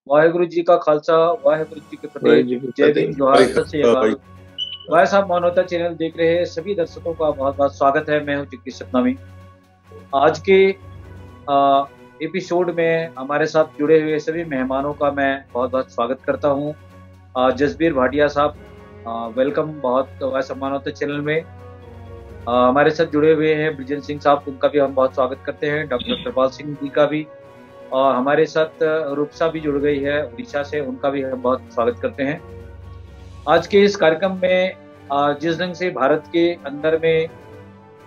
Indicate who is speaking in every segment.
Speaker 1: वाहेगुरु जी का खालसा, वाहेगुरु जी की फतेह।
Speaker 2: वाहेगुरु जी की
Speaker 1: जय
Speaker 2: फतेह।
Speaker 1: भीम, जोहार, सत श्री अकाल।
Speaker 2: भाई
Speaker 1: भाई साहब, मानवता चैनल देख रहे हैं सभी दर्शकों का बहुत बहुत स्वागत है। मैं हूं जगदीश सतनामी। आज के एपिसोड में हमारे साथ जुड़े हुए सभी मेहमानों का मैं बहुत बहुत स्वागत करता हूं। जसबीर भाटिया साहब, वेलकम बहुत भाई साहब मानवता चैनल में। हमारे साथ जुड़े हुए हैं ब्रिजेंद्र सिंह साहब, उनका भी हम बहुत स्वागत करते हैं। डॉक्टर कृपाल सिंह जी का भी। और हमारे साथ रूपसा भी जुड़ गई है उड़ीसा से, उनका भी हम बहुत स्वागत करते हैं। आज के इस कार्यक्रम में जिस ढंग से भारत के अंदर में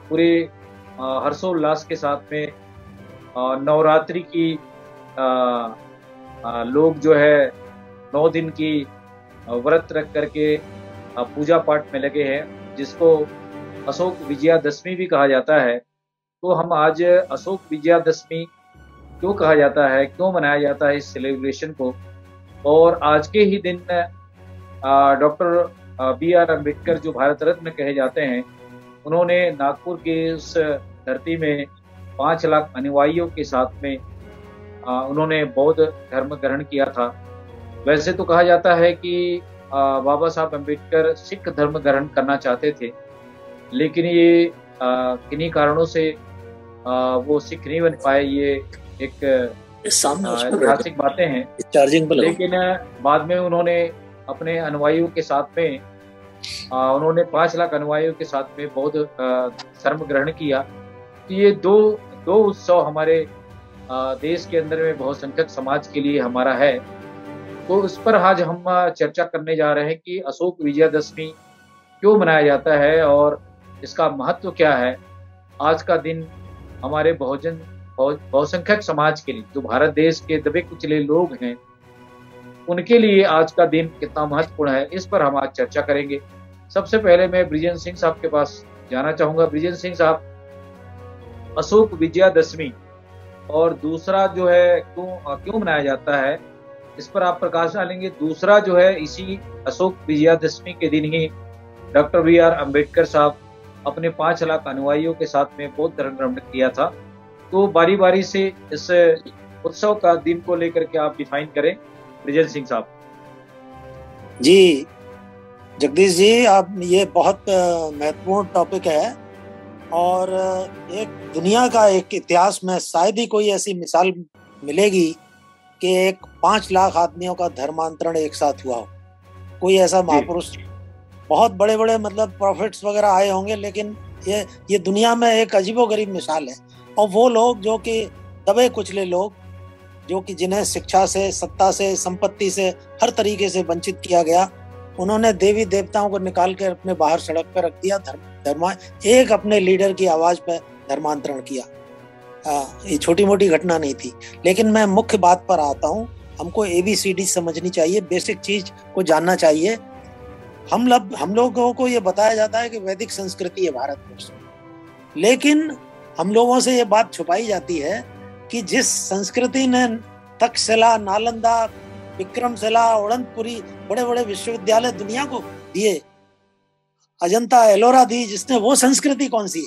Speaker 1: पूरे हर्षोल्लास के साथ में नवरात्रि की लोग जो है 9 दिन की व्रत रख करके पूजा पाठ में लगे हैं, जिसको अशोक विजयादशमी भी कहा जाता है। तो हम आज अशोक विजयादशमी क्यों कहा जाता है, क्यों मनाया जाता है इस सेलिब्रेशन को, और आज के ही दिन डॉक्टर B.R. अम्बेडकर जो भारत रत्न कहे जाते हैं, उन्होंने नागपुर के उस धरती में 5 लाख अनुयायियों के साथ में उन्होंने बौद्ध धर्म ग्रहण किया था। वैसे तो कहा जाता है कि बाबा साहब अम्बेडकर सिख धर्म ग्रहण करना चाहते थे, लेकिन ये किन्हीं कारणों से वो सिख नहीं बन पाए। ये एक ऐतिहासिक बातें हैं। लेकिन बाद में उन्होंने अपने अनुयायियों के साथ में उन्होंने 5 लाख अनुयायियों के साथ में बौद्ध धर्म ग्रहण किया। तो ये दो उत्सव हमारे देश के अंदर में बहुसंख्यक समाज के लिए हमारा है। तो उस पर आज हम चर्चा करने जा रहे हैं कि अशोक विजयादशमी क्यों मनाया जाता है और इसका महत्व क्या है। आज का दिन हमारे बहुसंख्यक समाज के लिए, जो भारत देश के दबे कुचले लोग हैं, उनके लिए आज का दिन कितना महत्वपूर्ण है, इस पर हम आज चर्चा करेंगे। सबसे पहले मैं ब्रिजेंद्र सिंह साहब के पास जाना चाहूंगा। ब्रिजेंद्र सिंह साहब, अशोक विजयादशमी और दूसरा जो है क्यों मनाया जाता है, इस पर आप प्रकाश डालेंगे। दूसरा जो है, इसी अशोक विजयादशमी के दिन ही डॉक्टर B.R. अम्बेडकर साहब अपने 5 लाख अनुयायियों के साथ में बौद्ध धर्म ग्रहण किया था। तो बारी बारी से इस उत्सव का दिन को लेकर के आप डिफाइन करें, ब्रिजेंद्र सिंह साहब।
Speaker 3: जी जगदीश जी, आप ये बहुत महत्वपूर्ण टॉपिक है और एक दुनिया का एक इतिहास में शायद ही कोई ऐसी मिसाल मिलेगी कि एक 5 लाख आदमियों का धर्मांतरण एक साथ हुआ हो। कोई ऐसा महापुरुष, बहुत बड़े बड़े मतलब प्रॉफिट्स वगैरह आए होंगे, लेकिन ये दुनिया में एक अजीबोगरीब मिसाल है। और वो लोग जो कि दबे कुचले लोग, जो कि जिन्हें शिक्षा से, सत्ता से, संपत्ति से हर तरीके से वंचित किया गया, उन्होंने देवी देवताओं को निकाल कर अपने बाहर सड़क पर रख दिया। एक अपने लीडर की आवाज पर धर्मांतरण किया। ये छोटी मोटी घटना नहीं थी। लेकिन मैं मुख्य बात पर आता हूँ। हमको ABCD समझनी चाहिए, बेसिक चीज को जानना चाहिए। हम लोगों को ये बताया जाता है कि वैदिक संस्कृति है भारतवर्ष, लेकिन हम लोगों से ये बात छुपाई जाती है कि जिस संस्कृति ने तक्षशिला, नालंदा, विक्रमशिला, उड़नपुरी, बड़े बड़े विश्वविद्यालय दुनिया को दिए, अजंता एलोरा दी, जिसने, वो संस्कृति कौन सी है?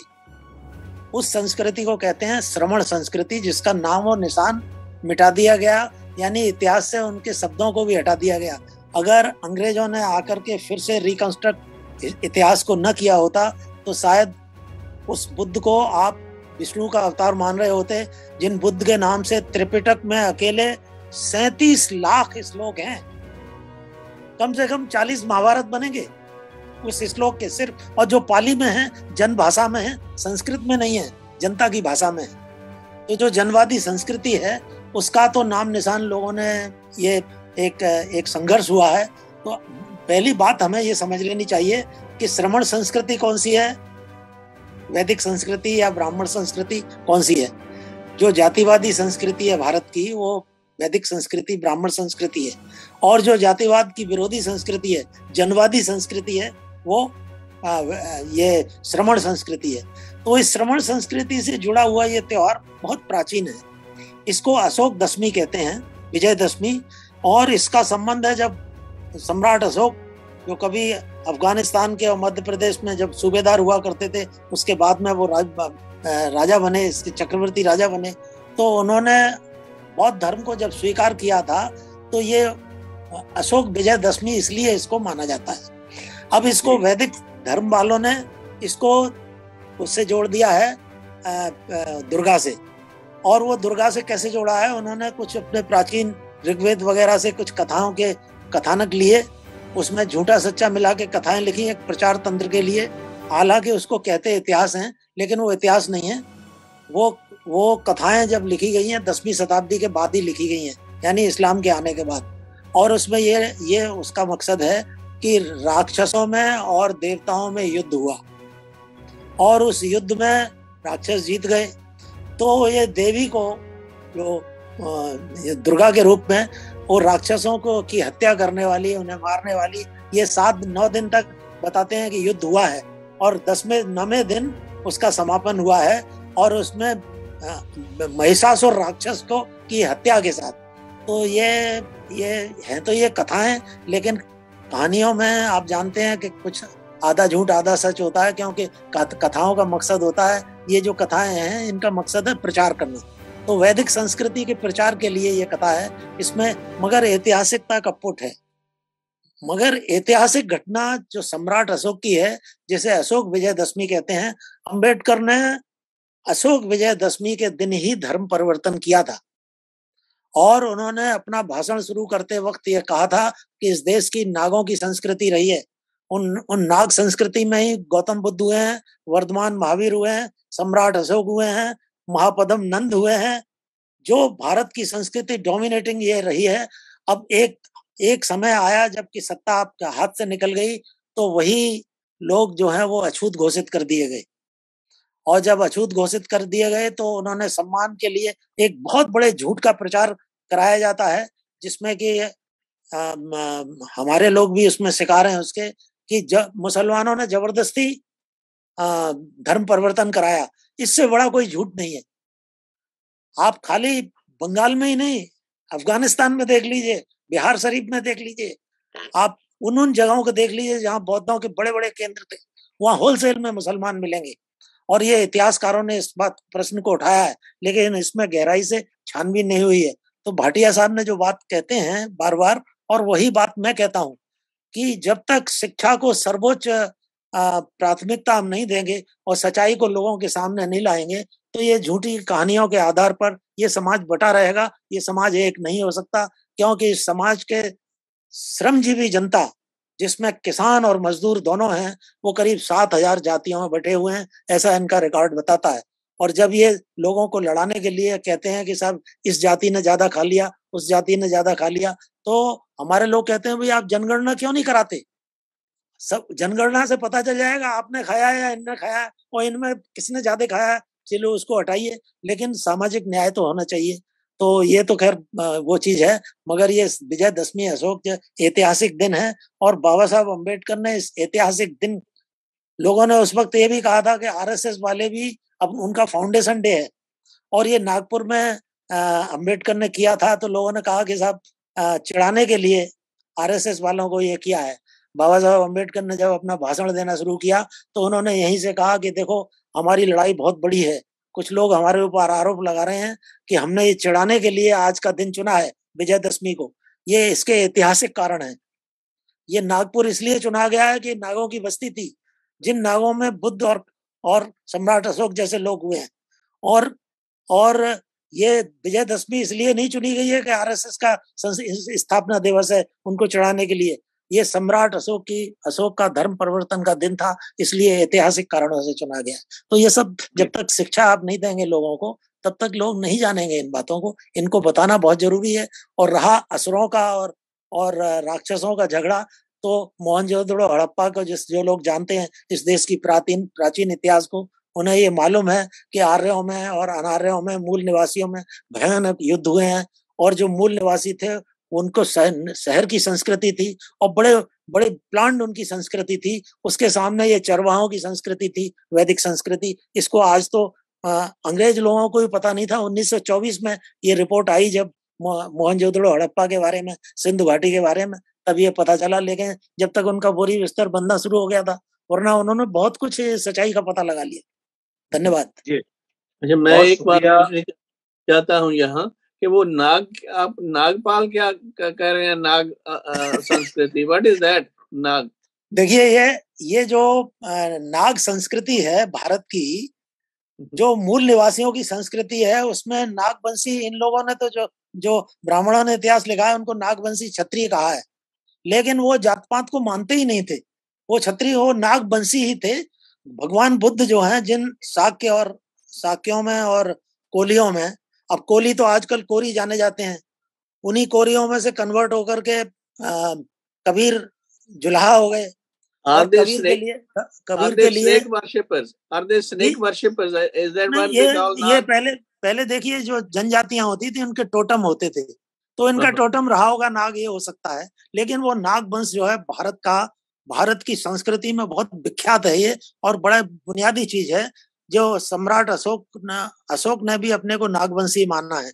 Speaker 3: उस संस्कृति को कहते हैं श्रमण संस्कृति, जिसका नाम और निशान मिटा दिया गया, यानी इतिहास से उनके शब्दों को भी हटा दिया गया। अगर अंग्रेजों ने आकर के फिर से रिकंस्ट्रक्ट इतिहास को न किया होता तो शायद उस बुद्ध को आप विष्णु का अवतार मान रहे होते, जिन बुद्ध के नाम से त्रिपिटक में अकेले 37 लाख श्लोक हैं। कम से कम 40 महाभारत बनेंगे उस श्लोक के सिर्फ, और जो पाली में है, जन भाषा में है, संस्कृत में नहीं है, जनता की भाषा में है। तो जो जनवादी संस्कृति है उसका तो नाम निशान लोगों ने, ये एक संघर्ष हुआ है। तो पहली बात हमें ये समझ लेनी चाहिए कि श्रमण संस्कृति कौन सी है, वैदिक संस्कृति या ब्राह्मण संस्कृति कौन सी है। जो जातिवादी संस्कृति है भारत की, वो वैदिक संस्कृति, ब्राह्मण संस्कृति है। और जो जातिवाद की विरोधी संस्कृति है, जनवादी संस्कृति है, वो ये श्रमण संस्कृति है। तो इस श्रमण संस्कृति से जुड़ा हुआ ये त्योहार बहुत प्राचीन है। इसको अशोक दशमी कहते हैं, विजयदशमी। और इसका संबंध है जब सम्राट अशोक, जो कभी अफगानिस्तान के और मध्य प्रदेश में जब सूबेदार हुआ करते थे, उसके बाद में वो राजा बने, चक्रवर्ती राजा बने, तो उन्होंने बौद्ध धर्म को जब स्वीकार किया था तो ये अशोक विजयदशमी इसलिए इसको माना जाता है। अब इसको वैदिक धर्म वालों ने इसको उससे जोड़ दिया है दुर्गा से। और वो दुर्गा से कैसे जोड़ा है, उन्होंने कुछ अपने प्राचीन ऋग्वेद वगैरह से कुछ कथाओं के कथानक लिए, उसमें झूठा सच्चा मिला के कथाएं लिखी एक प्रचार तंत्र के लिए। हालांकि उसको कहते इतिहास हैं, लेकिन वो इतिहास नहीं है। वो कथाएं जब लिखी गई हैं 10वीं शताब्दी के बाद ही लिखी गई हैं, यानी इस्लाम के आने के बाद। और उसमें ये उसका मकसद है कि राक्षसों में और देवताओं में युद्ध हुआ और उस युद्ध में राक्षस जीत गए। तो ये देवी को जो दुर्गा के रूप में वो राक्षसों को की हत्या करने वाली, उन्हें मारने वाली, ये 7-9 दिन तक बताते हैं कि युद्ध हुआ है और 9वें दिन उसका समापन हुआ है और उसमें महिषासुर राक्षस को की हत्या के साथ। तो ये कथाएं, लेकिन कहानियों में आप जानते हैं कि कुछ आधा झूठ आधा सच होता है, क्योंकि कथाओं का मकसद होता है, ये जो कथाएं हैं इनका मकसद है प्रचार करना। तो वैदिक संस्कृति के प्रचार के लिए ये कथा है इसमें, मगर ऐतिहासिकता का पुट है। मगर ऐतिहासिक घटना जो सम्राट अशोक की है, जिसे अशोक विजयदशमी कहते हैं, अंबेडकर ने अशोक विजयदशमी के दिन ही धर्म परिवर्तन किया था। और उन्होंने अपना भाषण शुरू करते वक्त ये कहा था कि इस देश की नागों की संस्कृति रही है, उन नाग संस्कृति में ही गौतम बुद्ध हुए हैं, वर्धमान महावीर हुए हैं, सम्राट अशोक हुए हैं, महापद्म नंद हुए हैं। जो भारत की संस्कृति डोमिनेटिंग ये रही है। अब एक समय आया जबकि सत्ता आपके हाथ से निकल गई, तो वही लोग जो हैं वो अछूत घोषित कर दिए गए। और जब अछूत घोषित कर दिए गए तो उन्होंने सम्मान के लिए एक बहुत बड़े झूठ का प्रचार कराया जाता है, जिसमें कि हमारे लोग भी उसमें शिकार हैं उसके, कि मुसलमानों ने जबरदस्ती धर्म परिवर्तन कराया। इससे बड़ा कोई झूठ नहीं है। आप खाली बंगाल में ही नहीं, अफगानिस्तान में देख लीजिए, बिहार शरीफ में देख लीजिए, आप उन जगहों को देख लीजिए जहाँ बौद्धों के बड़े बड़े केंद्र थे, वहाँ होलसेल में मुसलमान मिलेंगे। और ये इतिहासकारों ने इस बात प्रश्न को उठाया है, लेकिन इसमें गहराई से छानबीन नहीं हुई है। तो भाटिया साहब ने जो बात कहते हैं बार बार, और वही बात मैं कहता हूँ कि जब तक शिक्षा को सर्वोच्च प्राथमिकता हम नहीं देंगे और सच्चाई को लोगों के सामने नहीं लाएंगे, तो ये झूठी कहानियों के आधार पर ये समाज बटा रहेगा। ये समाज एक नहीं हो सकता, क्योंकि इस समाज के श्रमजीवी जनता, जिसमें किसान और मजदूर दोनों हैं, वो करीब 7,000 जातियों में बटे हुए हैं, ऐसा इनका रिकॉर्ड बताता है। और जब ये लोगों को लड़ाने के लिए कहते हैं कि साहब इस जाति ने ज्यादा खा लिया, उस जाति ने ज्यादा खा लिया, तो हमारे लोग कहते हैं भाई आप जनगणना क्यों नहीं कराते? सब जनगणना से पता चल जाएगा आपने खाया है या इनने खाया है, और इनमें किसने ज्यादा खाया है, चलो उसको हटाइए। लेकिन सामाजिक न्याय तो होना चाहिए। तो ये तो खैर वो चीज है। मगर ये विजयदशमी अशोक ऐतिहासिक दिन है, और बाबा साहब अम्बेडकर ने इस ऐतिहासिक दिन, लोगों ने उस वक्त ये भी कहा था कि आरएसएस वाले भी, अब उनका फाउंडेशन डे है, और ये नागपुर में अम्बेडकर ने किया था, तो लोगों ने कहा कि साहब चिढ़ाने के लिए आरएसएस वालों को ये किया है। बाबा साहब अम्बेडकर ने जब अपना भाषण देना शुरू किया तो उन्होंने यहीं से कहा कि देखो हमारी लड़ाई बहुत बड़ी है। कुछ लोग हमारे ऊपर आरोप लगा रहे हैं कि हमने ये चिढ़ाने के लिए आज का दिन चुना है विजयदशमी को। ये इसके ऐतिहासिक कारण है। ये नागपुर इसलिए चुना गया है कि नागों की बस्ती थी, जिन नागों में बुद्ध और सम्राट अशोक जैसे लोग हुए हैं। और ये विजयदशमी इसलिए नहीं चुनी गई है कि आरएसएस का स्थापना दिवस है उनको चढ़ाने के लिए। ये सम्राट अशोक का धर्म परिवर्तन का दिन था, इसलिए ऐतिहासिक कारणों से चुना गया। तो ये सब जब तक शिक्षा आप नहीं देंगे लोगों को, तब तक लोग नहीं जानेंगे इन बातों को। इनको बताना बहुत जरूरी है। और रहा असुरों का और राक्षसों का झगड़ा, तो मोहनजोदड़ो हड़प्पा को जो लोग जानते हैं इस देश की प्राचीन इतिहास को, उन्हें ये मालूम है कि आर्यों में और अनार्यों में, मूल निवासियों में भयानक युद्ध हुए हैं। और जो मूल निवासी थे उनको शहर की संस्कृति थी और बड़े बड़े प्लांट उनकी संस्कृति थी। उसके सामने ये चरवाहों की संस्कृति थी, वैदिक संस्कृति। इसको आज तो अंग्रेज लोगों को भी पता नहीं था। 1924 में ये रिपोर्ट आई जब मोहनजोदड़ो हड़प्पा के बारे में, सिंधु घाटी के बारे में, तब ये पता चला। लेकिन जब तक उनका बोरी बिस्तर बनना शुरू हो गया था, वरना उन्होंने बहुत कुछ सच्चाई का पता लगा लिया। धन्यवाद।
Speaker 2: अच्छा, मैं एक बात पूछना चाहता हूँ यहाँ कि वो नाग, आप नागपाल क्या कह रहे हैं? नाग संस्कृति, व्हाट इज दैट नाग?
Speaker 3: देखिए, ये जो नाग संस्कृति है भारत की, जो मूल निवासियों की संस्कृति है, उसमें नागवंशी, इन लोगों ने तो जो ब्राह्मणों ने इतिहास लिखा है उनको नागवंशी क्षत्रिय कहा है, लेकिन वो जात पात को मानते ही नहीं थे। वो क्षत्रिय, वो नागवंशी ही थे। भगवान बुद्ध जो हैं, जिन शाक्यों में और कोलियों में, अब कोली तो आजकल कोरी जाने जाते हैं, उन्हीं कोरियों में से कन्वर्ट होकर के कबीर जुलाहा हो गए। और कबीर के लिए
Speaker 2: snake worshippers? Are they snake worshippers? Is that what they call
Speaker 3: ये पहले देखिए, जो जनजातियां होती थी उनके टोटम होते थे, तो इनका टोटम रहा होगा नाग, ये हो सकता है। लेकिन वो नाग वंश जो है भारत की संस्कृति में बहुत विख्यात है ये, और बड़ा बुनियादी चीज है, जो सम्राट अशोक ने भी अपने को नागवंशी माना है।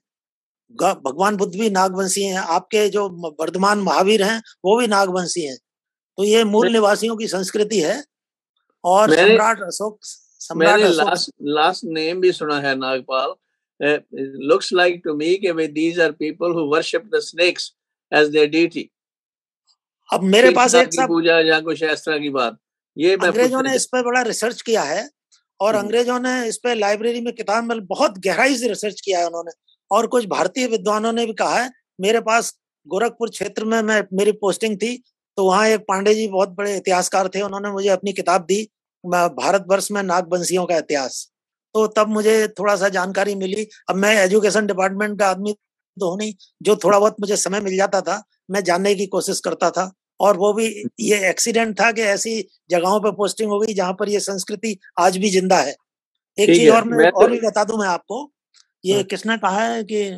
Speaker 3: भगवान बुद्ध भी नागवंशी हैं, आपके जो वर्धमान महावीर हैं वो भी नागवंशी हैं। तो ये मूल निवासियों की संस्कृति है। और
Speaker 2: मैंने लास्ट नेम भी सुना है, Nagpal. looks like to me कि these are people who worship the snakes as their deity।
Speaker 3: अब मेरे पास एक सब
Speaker 2: पूजा या कुछ इस तरह की बात, ये
Speaker 3: अंग्रेजों ने इस पे बड़ा रिसर्च किया है, और अंग्रेजों ने इस पे लाइब्रेरी में किताब में बहुत गहराई से रिसर्च किया है उन्होंने, और कुछ भारतीय विद्वानों ने भी कहा है। मेरे पास गोरखपुर क्षेत्र में मेरी पोस्टिंग थी, तो वहाँ एक पांडे जी बहुत बड़े इतिहासकार थे, उन्होंने मुझे अपनी किताब दी, भारतवर्ष में नागवंशियों का इतिहास। तो तब मुझे थोड़ा सा जानकारी मिली। अब मैं एजुकेशन डिपार्टमेंट का आदमी तो हूँ नहीं, जो थोड़ा बहुत मुझे समय मिल जाता था मैं जानने की कोशिश करता था। और वो भी ये एक्सीडेंट था कि ऐसी जगहों पर पोस्टिंग हो गई जहाँ पर ये संस्कृति आज भी जिंदा है। एक चीज और मैं और भी बता दूं मैं आपको, ये किसने कहा है कि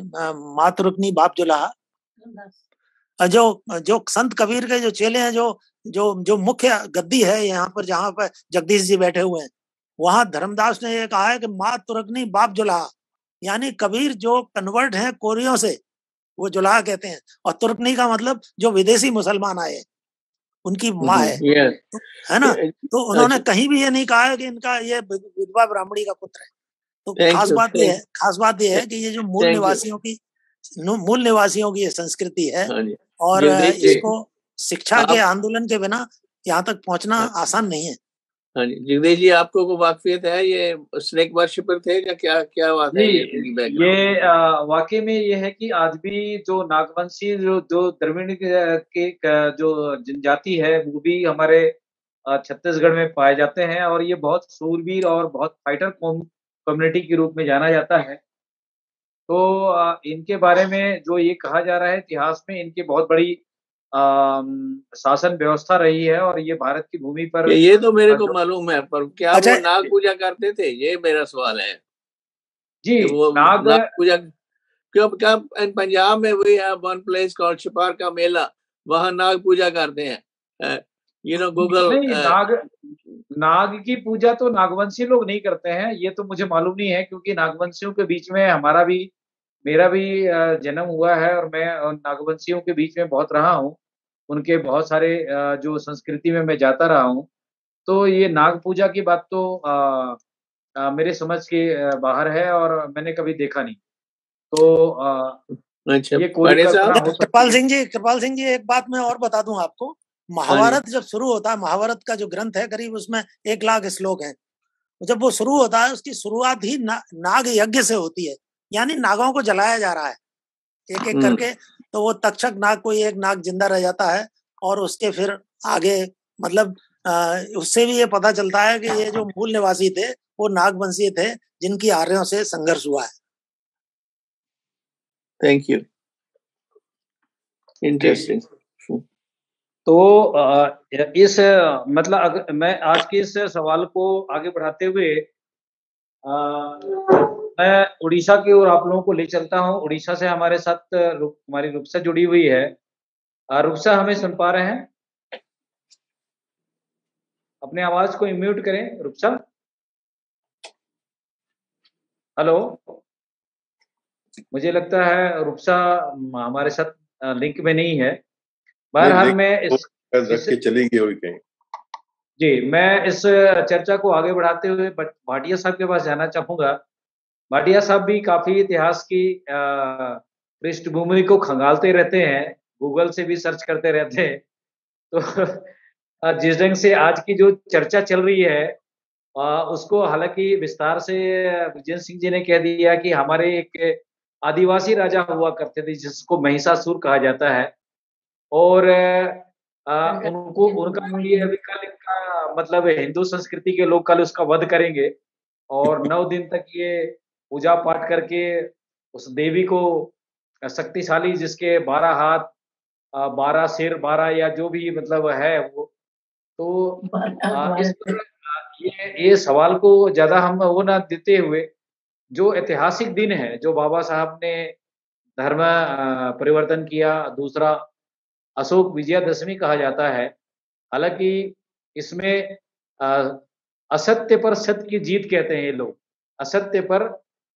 Speaker 3: मात रुकनी बाप जुलाहा। जो संत कबीर के जो चेले हैं, जो मुख्य गद्दी है यहाँ पर, जहाँ पर जगदीश जी बैठे हुए हैं, वहां धर्मदास ने ये कहा है कि माँ तुरकनी बाप जुलाहा, यानी कबीर जो कन्वर्ट हैं कोरियों से, वो जुलाहा कहते हैं, और तुर्कनी का मतलब जो विदेशी मुसलमान आए उनकी माँ है, है ना। तो उन्होंने कहीं भी ये नहीं कहा है कि इनका ये विधवा ब्राह्मणी का पुत्र है। तो खास बात ये है कि ये जो मूल निवासियों की ये संस्कृति है, और इसको शिक्षा के आंदोलन के बिना यहाँ तक पहुंचना आसान नहीं है।
Speaker 2: हाँ जी, जगदीश जी, आपको को वाकफियत है, ये स्नेक वर्शिपर थे या क्या बात है?
Speaker 1: ये वाकई में ये है कि आज भी जो नागवंशी जो द्रविड़ के जो जनजाति है वो भी हमारे छत्तीसगढ़ में पाए जाते हैं, और ये बहुत सूरवीर और बहुत फाइटर कम्युनिटी के रूप में जाना जाता है। तो इनके बारे में जो ये कहा जा रहा है इतिहास में, इनकी बहुत बड़ी शासन व्यवस्था रही है, और ये भारत की भूमि पर,
Speaker 2: ये तो मेरे को मालूम है, पर क्या वो नाग पूजा करते थे? ये मेरा सवाल है
Speaker 1: जी।
Speaker 2: वो नाग पूजा क्यों? पंजाब में we have one place called Chhipar का मेला, वहां नाग पूजा करते हैं। गूगल
Speaker 1: नाग की पूजा तो नागवंशी लोग नहीं करते हैं, ये तो मुझे मालूम नहीं है, क्योंकि नागवंशियों के बीच में मेरा भी जन्म हुआ है, और मैं नागवंशियों के बीच में बहुत रहा हूँ। उनके बहुत सारे जो संस्कृति में मैं जाता रहा हूँ। तो ये नाग पूजा की बात तो मेरे समझ के बाहर है, और मैंने कभी देखा नहीं। तो ये कोई कल्पना हो सकती है।
Speaker 3: कृपाल सिंह जी, एक बात मैं और बता दूं आपको। महाभारत जब शुरू होता है, महाभारत का जो ग्रंथ है, करीब उसमें 1 लाख श्लोक हैं। जब वो शुरू होता है, उसकी शुरुआत ही नाग यज्ञ से होती है, यानी नागों को जलाया जा रहा है एक एक करके। तो वो तक्षक नाग, कोई एक नाग जिंदा रह जाता है, और उसके फिर आगे मतलब उससे भी ये पता चलता है कि ये जो मूल निवासी थे वो नागवंशी थे, जिनकी आर्यों से संघर्ष हुआ है।
Speaker 2: Thank you, interesting.
Speaker 1: तो इस मतलब मैं आज के इस सवाल को आगे बढ़ाते हुए मैं उड़ीसा की ओर आप लोगों को ले चलता हूँ। उड़ीसा से हमारे साथ हमारी रूपसा जुड़ी हुई है। रूपसा, हमें सुन पा रहे हैं? अपने आवाज को म्यूट करें रूपसा। हेलो, मुझे लगता है रूपसा हमारे साथ लिंक में नहीं है। बहरहाल मैं मैं इस चर्चा को आगे बढ़ाते हुए भाटिया साहब के पास जाना चाहूंगा। भाटिया साहब भी काफी इतिहास की पृष्ठभूमि को खंगालते रहते हैं, गूगल से भी सर्च करते रहते हैं। तो जिस ढंग से आज की जो चर्चा चल रही है उसको हालाँकि विस्तार से विजेंद्र सिंह जी ने कह दिया कि हमारे एक आदिवासी राजा हुआ करते थे जिसको महिषासुर कहा जाता है और उनको उनका भी अभी कल इनका मतलब हिंदू संस्कृति के लोग कल उसका वध करेंगे और 9 दिन तक ये पूजा पाठ करके उस देवी को शक्तिशाली जिसके 12 हाथ 12 सिर 12 या जो भी मतलब है वो तो इस पर ये सवाल को ज़्यादा हम वो ना देते हुए जो ऐतिहासिक दिन है, जो बाबा साहब ने धर्म परिवर्तन किया, दूसरा अशोक विजयादशमी कहा जाता है। हालाँकि इसमें अ, असत्य पर सत्य की जीत कहते हैं ये लोग। असत्य पर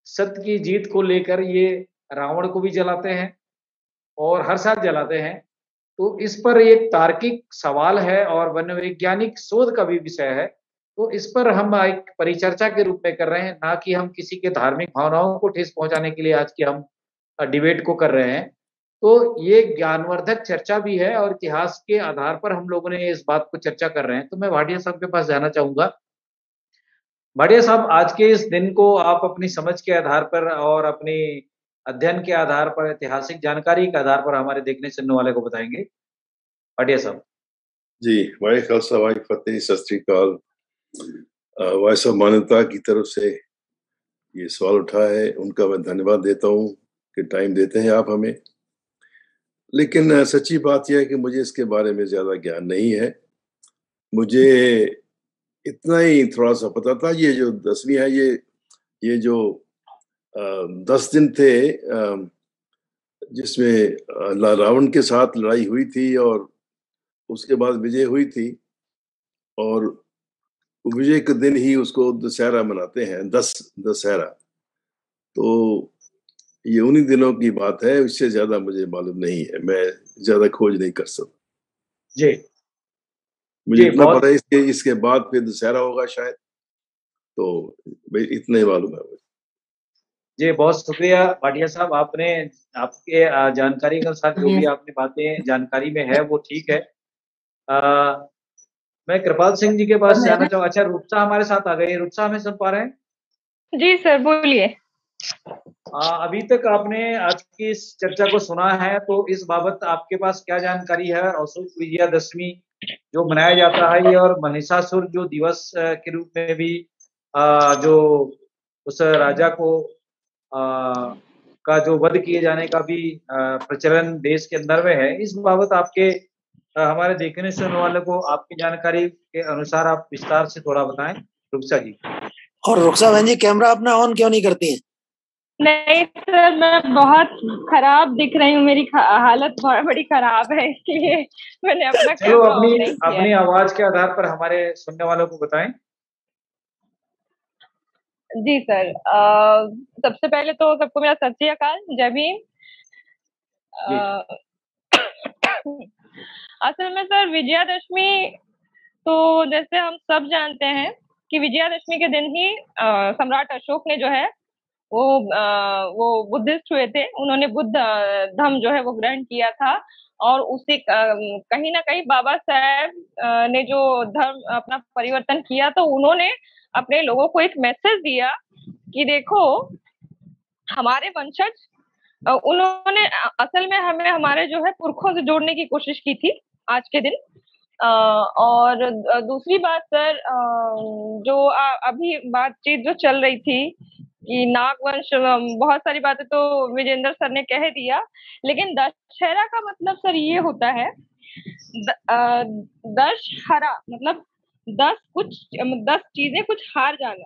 Speaker 1: सत्य की जीत को लेकर ये रावण को भी जलाते हैं और हर साल जलाते हैं। तो इस पर एक तार्किक सवाल है और वन्यवैज्ञानिक शोध का भी विषय है। तो इस पर हम एक परिचर्चा के रूप में कर रहे हैं, ना कि हम किसी के धार्मिक भावनाओं को ठेस पहुँचाने के लिए आज की हम डिबेट को कर रहे हैं। तो ये ज्ञानवर्धक चर्चा भी है और इतिहास के आधार पर हम लोगों ने इस बात को चर्चा कर रहे हैं। तो मैं भाटिया साहब के पास जाना चाहूँगा। भाटिया साहब, आज के इस दिन को आप अपनी समझ के आधार पर और अपनी अध्ययन के आधार पर, ऐतिहासिक जानकारी के आधार पर हमारे देखने सुनने वाले को बताएँगे? भाटिया साहब।
Speaker 4: जी, वाहे खालसा वाहे फतेह, सत श्री अकाल। वॉइस ऑफ मानवता की तरफ से ये सवाल उठा है, उनका मैं धन्यवाद देता हूँ कि टाइम देते हैं आप हमें। लेकिन सच्ची बात यह है कि मुझे इसके बारे में ज़्यादा ज्ञान नहीं है। मुझे इतना ही थोड़ा-सा पता था, ये जो 10वीं है, ये जो 10 दिन थे जिसमें रावण के साथ लड़ाई हुई थी और उसके बाद विजय हुई थी और विजय के दिन ही उसको दशहरा मनाते हैं, दशहरा। तो ये उन्हीं दिनों की बात है, इससे ज़्यादा मुझे मालूम नहीं है, मैं ज़्यादा खोज नहीं कर सकता।
Speaker 1: जी।
Speaker 4: मुझे इतना पता है इसके बाद फिर दशहरा होगा शायद, तो भाई इतना ही मालूम है मुझे।
Speaker 1: जी, बहुत शुक्रिया भाटिया साहब, आपने आपके जानकारी के साथ जो भी आपने बातें जानकारी में है वो ठीक है। मैं कृपाल सिंह जी के पास जाना चाहूँ। अच्छा, रुपसा हमारे साथ आ गई। रुपसा, हमें सुन पा रहे हैं?
Speaker 5: जी सर, बोलिए।
Speaker 1: अभी तक आपने आज की इस चर्चा को सुना है, तो इस बाबत आपके पास क्या जानकारी है? अशोक विजयादशमी जो मनाया जाता है ये और महिषासुर जो दिवस के रूप में भी जो उस राजा को का जो वध किए जाने का भी प्रचलन देश के अंदर में है, इस बाबत आपके हमारे देखने सुनने वाले को आपकी जानकारी के अनुसार आप विस्तार से थोड़ा बताएं, रुखसा जी।
Speaker 3: और रुखसा बहन जी, कैमरा अपना ऑन क्यों नहीं करती हैं?
Speaker 5: नहीं सर, मैं बहुत खराब दिख रही हूँ, मेरी हालत बहुत बड़ी खराब है, इसलिए मैंने अपना
Speaker 1: चलो
Speaker 5: कैमरा ऑन नहीं किया।
Speaker 1: अपनी आवाज के आधार पर हमारे सुनने वालों को बताएं।
Speaker 5: जी सर, सबसे पहले तो सबको मेरा सत श्री अकाल, जय भीम। असल में सर विजयादशमी तो जैसे हम सब जानते हैं कि विजयादशमी के दिन ही सम्राट अशोक ने जो है वो बुद्धिस्ट हुए थे, उन्होंने बुद्ध धर्म जो है वो ग्रहण किया था और उसे कहीं ना कहीं बाबा साहब ने जो धर्म अपना परिवर्तन किया तो उन्होंने अपने लोगों को एक मैसेज दिया कि देखो हमारे वंशज, उन्होंने असल में हमें हमारे जो है पुरखों से जोड़ने की कोशिश की थी आज के दिन। और दूसरी बात सर, जो अभी बातचीत जो चल रही थी कि नागवंश, बहुत सारी बातें तो विजेंद्र सर ने कह दिया, लेकिन दशहरा का मतलब सर ये होता है, दशहरा मतलब 10 चीजें कुछ हार जाना।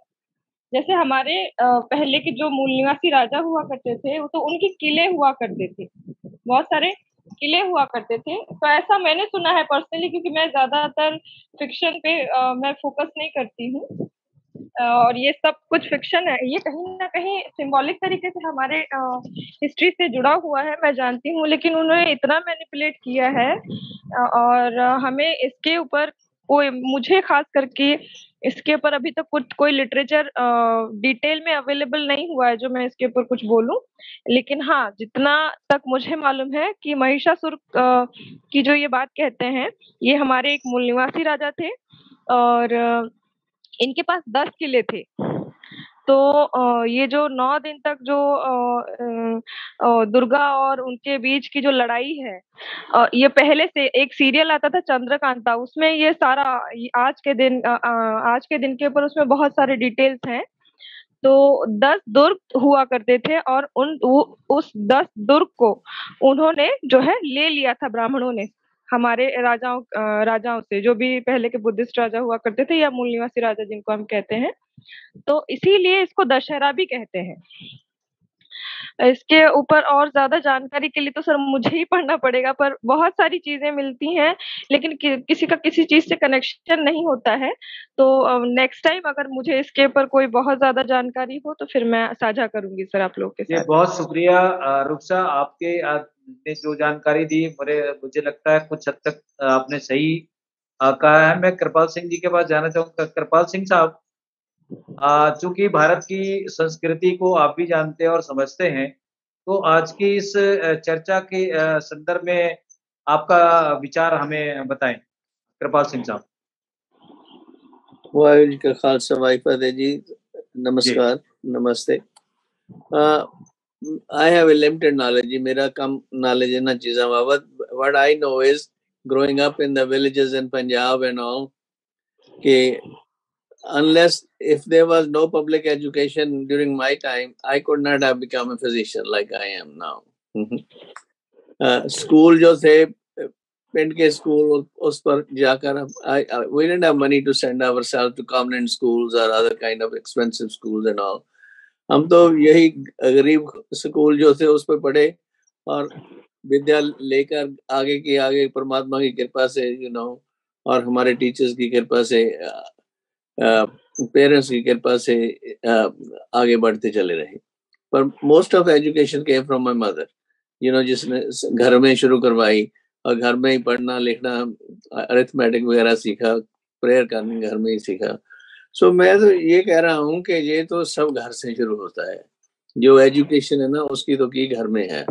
Speaker 5: जैसे हमारे पहले के जो मूल निवासी राजा हुआ करते थे तो उनके किले हुआ करते थे, बहुत सारे किले हुआ करते थे। तो ऐसा मैंने सुना है पर्सनली, क्योंकि मैं ज्यादातर फिक्शन पे मैं फोकस नहीं करती हूँ और ये सब कुछ फिक्शन है, ये कहीं ना कहीं सिंबॉलिक तरीके से हमारे हिस्ट्री से जुड़ा हुआ है, मैं जानती हूँ, लेकिन उन्होंने इतना मैनिपुलेट किया है और हमें इसके ऊपर मुझे खास करके इसके ऊपर अभी तक कुछ कोई लिटरेचर डिटेल में अवेलेबल नहीं हुआ है जो मैं इसके ऊपर कुछ बोलूं। लेकिन हाँ, जितना तक मुझे मालूम है कि महिषासुर की जो ये बात कहते हैं, ये हमारे एक मूल निवासी राजा थे और इनके पास 10 किले थे। तो ये जो 9 दिन तक जो दुर्गा और उनके बीच की जो लड़ाई है, ये पहले से एक सीरियल आता था चंद्रकांता, उसमें ये सारा आज के दिन के ऊपर उसमें बहुत सारे डिटेल्स हैं। तो 10 दुर्ग हुआ करते थे और उस 10 दुर्ग को उन्होंने जो है ले लिया था ब्राह्मणों ने, हमारे राजाओं से, जो भी पहले के बुद्धिस्ट राजा हुआ करते थे या मूल निवासी राजा जिनको हम कहते हैं। तो इसीलिए इसको दशहरा भी कहते हैं। इसके ऊपर और ज्यादा जानकारी के लिए तो सर मुझे ही पढ़ना पड़ेगा, पर बहुत सारी चीजें मिलती हैं, लेकिन किसी का किसी चीज से कनेक्शन नहीं होता है। तो नेक्स्ट टाइम अगर मुझे इसके ऊपर कोई बहुत ज्यादा जानकारी हो तो फिर मैं साझा करूंगी सर आप लोग के साथ।
Speaker 1: बहुत शुक्रिया रुखसा, आपके ने जो जानकारी दी मुझे लगता है कुछ हद तक आपने सही कहा है। मैं कृपाल सिंह जी के पास जाना चाहूंगा। कृपाल सिंह साहब, चूंकि भारत की संस्कृति को आप भी जानते हैं और समझते हैं, तो आज की इस चर्चा के संदर्भ में आपका विचार हमें बताएं, कृपाल सिंह साहब।
Speaker 2: वाहिगुरू जी का खालसा वाहिगुरू फतेह जी। नमस्कार, नमस्ते। I have a limited knowledge. मेरा कम knowledge है ना चीज़ों का। What I know is growing up in the villages in Punjab and all, कि unless if there was no public education during my time, I could not have become a physician like I am now. School जो थे पिंड के school, उस पर जाकर we didn't have money to send ourselves to convent schools or other kind of expensive schools and all. हम तो यही गरीब स्कूल जो थे उस पर पढ़े और विद्या लेकर आगे परमात्मा की कृपा से और हमारे टीचर्स की कृपा से, पेरेंट्स की कृपा से आगे बढ़ते चले रहे। पर most of education came from my mother, जिसने घर में शुरू करवाई और घर में ही पढ़ना लिखना, अरिथमेटिक वगैरह सीखा, प्रेयर करनी घर में ही सीखा। सो मैं तो ये कह रहा हूँ कि ये तो सब घर से शुरू होता है। जो एजुकेशन है ना उसकी तो की घर में है।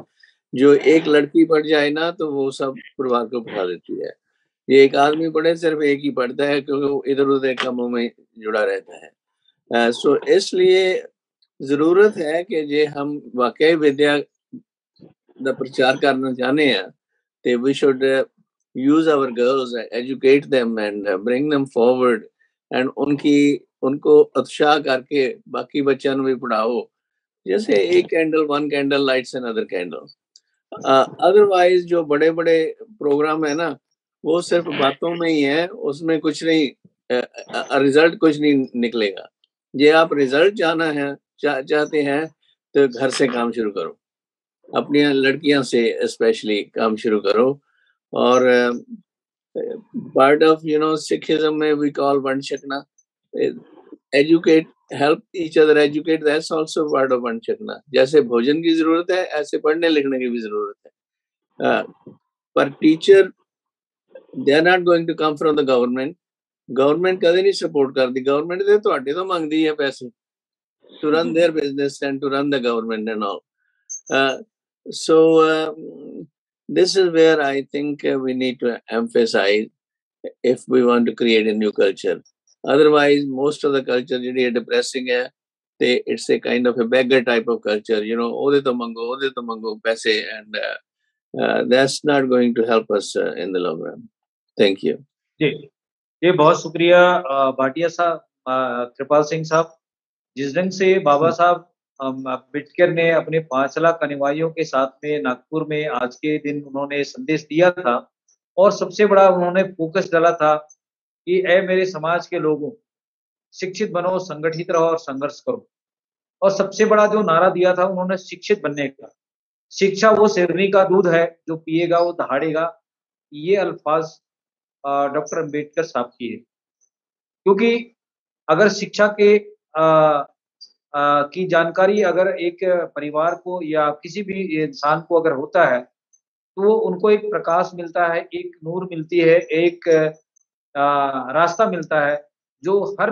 Speaker 2: जो एक लड़की पढ़ जाए ना तो वो सब परिवार को पढ़ा देती है। ये एक आदमी पढ़े सिर्फ एक ही पढ़ता है क्योंकि वो इधर उधर कामों में जुड़ा रहता है। सो इसलिए जरूरत है कि जे हम वाकई विद्या का प्रचार करना चाहते हैं तो we should use our girls, educate them and bring them forward and उनको उत्साह करके बाकी बच्चों भी पढ़ाओ। जैसे एक candle, one candle lights another candle. Otherwise जो बड़े बड़े प्रोग्राम है ना वो सिर्फ बातों में ही है, उसमें कुछ नहीं, रिजल्ट कुछ नहीं निकलेगा। ये आप रिजल्ट चाहते हैं तो घर से काम शुरू करो, अपनी लड़कियां से स्पेशली काम शुरू करो। और पार्ट ऑफ सिखिज्म में वी कॉल वर्ण शकना, educate, help each other educate, that's also part of वर्ण शकना। जैसे भोजन की जरूरत है ऐसे पढ़ने लिखने की भी जरूरत है। पर teacher they are not going to come from the government. Government कदे नहीं सपोर्ट करती। गवर्नमेंट तो ਤੁਹਾਡੇ ਤੋਂ ਮੰਗਦੀ है पैसे to run their business and to run the government and all. So this is where I think we need to emphasize if we want to create a new culture. Otherwise most of the culture ਜਿਹੜੀ ਹੈ depressing ਹੈ ਤੇ it's a kind of a beggar type of culture, ਉਹਦੇ ਤੋਂ ਮੰਗੋ ਪੈਸੇ, and that's not going to help us in the long run. Thank you.
Speaker 1: जी बहुत शुक्रिया भाटिया साहब, कृपाल सिंह साहब। जिस ढंग से बाबा साहब अम्बेडकर ने अपने 5 लाख अनुयायियों के साथ में नागपुर में आज के दिन उन्होंने संदेश दिया था, और सबसे बड़ा उन्होंने फोकस डाला था कि ऐ मेरे समाज के लोगों, शिक्षित बनो, संगठित रहो और संघर्ष करो। और सबसे बड़ा जो नारा दिया था उन्होंने शिक्षित बनने का। शिक्षा वो शेरनी का दूध है, जो पिएगा वो दहाड़ेगा। ये अल्फाज डॉक्टर अम्बेडकर साहब की है। क्योंकि अगर शिक्षा के की जानकारी अगर एक परिवार को या किसी भी इंसान को अगर होता है तो उनको एक प्रकाश मिलता है, एक नूर मिलती है, एक रास्ता मिलता है, जो हर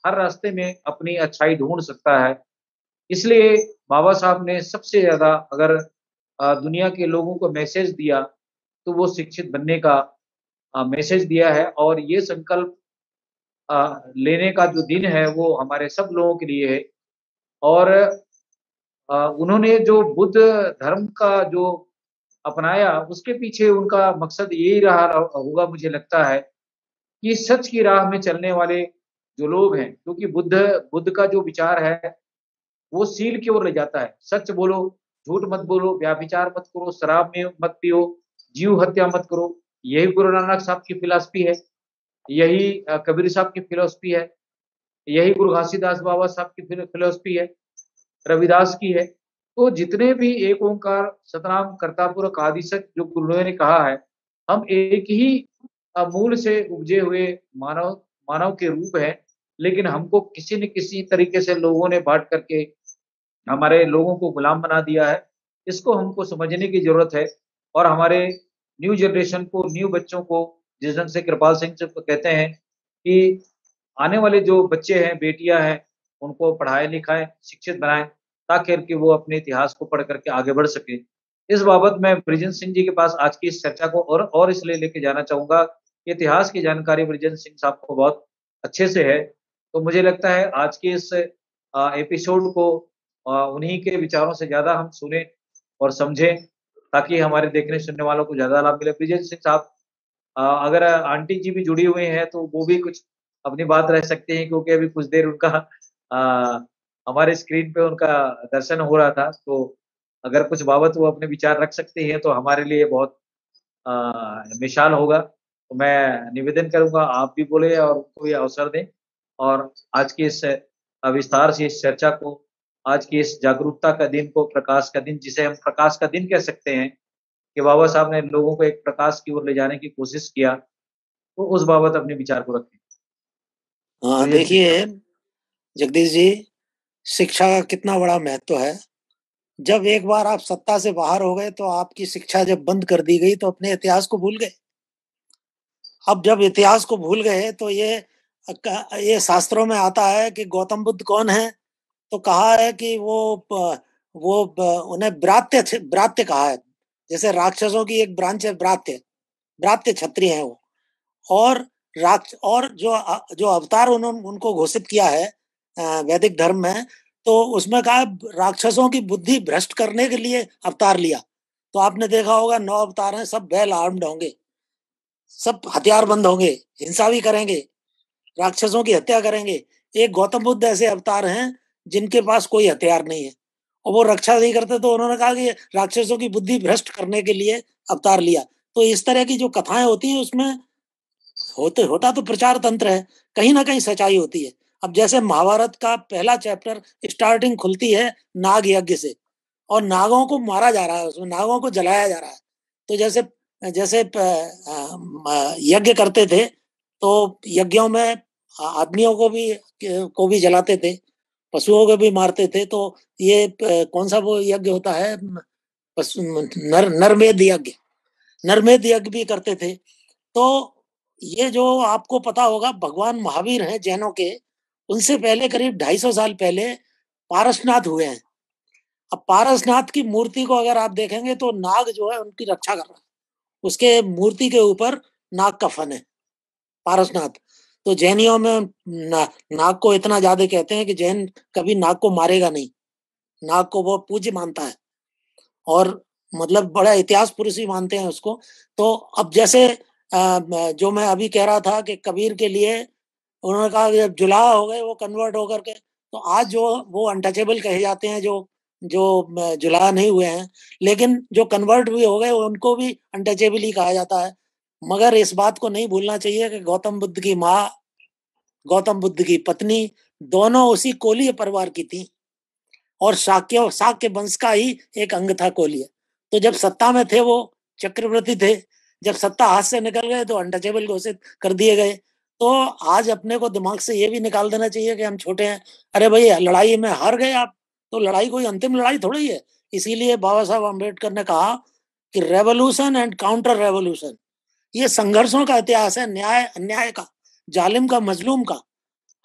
Speaker 1: हर रास्ते में अपनी अच्छाई ढूँढ सकता है। इसलिए बाबा साहब ने सबसे ज़्यादा अगर दुनिया के लोगों को मैसेज दिया, तो वो शिक्षित बनने का मैसेज दिया है और ये संकल्प लेने का जो दिन है, वो हमारे सब लोगों के लिए है और उन्होंने जो बुद्ध धर्म का जो अपनाया, उसके पीछे उनका मकसद यही रहा होगा मुझे लगता है कि सच की राह में चलने वाले जो लोग हैं, क्योंकि बुद्ध बुद्ध का जो विचार है, वो सील की ओर ले जाता है। सच बोलो, झूठ मत बोलो, व्यभिचार मत करो, शराब में मत पियो, जीव हत्या मत करो। यही गुरु नानक साहब की फिलॉसफी है, यही कबीर साहब की फिलॉसफी है, यही गुरु घासीदास बाबा साहब की फिलॉसफी है, रविदास की है। तो जितने भी एक ओंकार सतनाम करता पुरख आदि सच जो गुरुओं ने कहा है, हम एक ही मूल से उपजे हुए मानव मानव के रूप हैं, लेकिन हमको किसी न किसी तरीके से लोगों ने बाँट करके हमारे लोगों को गुलाम बना दिया है। इसको हमको समझने की ज़रूरत है और हमारे न्यू जनरेशन को, न्यू बच्चों को जिस ढंग से कृपाल सिंह जी कहते हैं कि आने वाले जो बच्चे हैं, बेटियाँ हैं, उनको पढ़ाएँ-लिखाएँ, शिक्षित बनाएँ, ताकि कि वो अपने इतिहास को पढ़ कर के आगे बढ़ सकें। इस बाबत मैं बृजेंद्र सिंह जी के पास आज की इस चर्चा को और इसलिए लेके जाना चाहूँगा कि इतिहास की जानकारी बृजेंद्र सिंह साहब को बहुत अच्छे से है। तो मुझे लगता है आज के इस एपिसोड को उन्हीं के विचारों से ज़्यादा हम सुनें और समझें, ताकि हमारे देखने-सुनने वालों को ज़्यादा लाभ मिले। बृजेंद्र सिंह साहब अगर आंटी जी भी जुड़ी हुई हैं, तो वो भी कुछ अपनी बात रख सकते हैं क्योंकि अभी कुछ देर उनका हमारे स्क्रीन पे उनका दर्शन हो रहा था, तो अगर कुछ बाबत वो अपने विचार रख सकती हैं, तो हमारे लिए बहुत मिसाल होगा। तो मैं निवेदन करूँगा आप भी बोलें और उनको भी अवसर दें और आज की इस विस्तार से इस चर्चा को, आज की इस जागरूकता का दिन को, प्रकाश का दिन जिसे हम प्रकाश का दिन कह सकते हैं, कि बाबा साहब ने लोगों को एक प्रकाश की ओर ले जाने की कोशिश किया, तो उस बाबत अपने विचार को रखें।
Speaker 3: हाँ, देखिए जगदीश जी, शिक्षा का कितना बड़ा महत्व है। जब एक बार आप सत्ता से बाहर हो गए, तो आपकी शिक्षा जब बंद कर दी गई, तो अपने इतिहास को भूल गए। अब जब इतिहास को भूल गए, तो ये शास्त्रों में आता है कि गौतम बुद्ध कौन है, तो कहा है कि उन्हें ब्रात्य कहा है। जैसे राक्षसों की एक ब्रांच है ब्रात्य, ब्रात्य क्षत्रिय है वो। और जो अवतार उन्होंने उनको घोषित किया है वैदिक धर्म में, तो उसमें कहा राक्षसों की बुद्धि भ्रष्ट करने के लिए अवतार लिया। तो आपने देखा होगा 9 अवतार हैं, सब वेल आर्म्ड होंगे, सब हथियारबंद होंगे, हिंसा भी करेंगे, राक्षसों की हत्या करेंगे। एक गौतम बुद्ध ऐसे अवतार हैं जिनके पास कोई हथियार नहीं है और वो रक्षा नहीं करते, तो उन्होंने कहा कि राक्षसों की बुद्धि भ्रष्ट करने के लिए अवतार लिया। तो इस तरह की जो कथाएं होती हैं, उसमें होता तो प्रचार तंत्र है, कहीं ना कहीं सच्चाई होती है। अब जैसे महाभारत का पहला चैप्टर स्टार्टिंग खुलती है नाग यज्ञ से, और नागों को मारा जा रहा है, उसमें नागों को जलाया जा रहा है। तो जैसे जैसे यज्ञ करते थे, तो यज्ञों में आदमियों को भी जलाते थे, पशुओं को भी मारते थे। तो ये कौन सा वो यज्ञ होता है, नरमेध यज्ञ, नरमेध यज्ञ भी करते थे। तो ये जो आपको पता होगा, भगवान महावीर हैं जैनों के, उनसे पहले करीब 250 साल पहले पारसनाथ हुए हैं। अब पारसनाथ की मूर्ति को अगर आप देखेंगे, तो नाग जो है उनकी रक्षा कर रहा है, उसके मूर्ति के ऊपर नाग का फन है, पारसनाथ। तो जैनियों में नाग को इतना ज्यादा कहते हैं कि जैन कभी नाग को मारेगा नहीं, नाग को वो पूज्य मानता है और मतलब बड़ा इतिहास पुरुष ही मानते हैं उसको। तो अब जैसे जो मैं अभी कह रहा था कि कबीर के लिए उन्होंने कहा कि जब जुलाहा हो गए वो कन्वर्ट होकर के, तो आज जो वो अनटचेबल कहे जाते हैं, जो जो जुलाहा नहीं हुए हैं, लेकिन जो कन्वर्ट भी हो गए उनको भी अनटचेबल ही कहा जाता है। मगर इस बात को नहीं भूलना चाहिए कि गौतम बुद्ध की माँ, गौतम बुद्ध की पत्नी, दोनों उसी कोलीय परिवार की थी और शाक्य वंश का ही एक अंग था कोलीय। तो जब सत्ता में थे वो चक्रवर्ती थे, जब सत्ता हाथ से निकल गए तो अनटचेबल घोषित कर दिए गए। तो आज अपने को दिमाग से ये भी निकाल देना चाहिए कि हम छोटे हैं। अरे भाई, लड़ाई में हार गए आप, तो लड़ाई कोई अंतिम लड़ाई थोड़ी है। इसीलिए बाबा साहब अम्बेडकर ने कहा कि रेवोल्यूशन एंड काउंटर रेवोल्यूशन, ये संघर्षों का इतिहास है, न्याय अन्याय का, जालिम का, मजलूम का।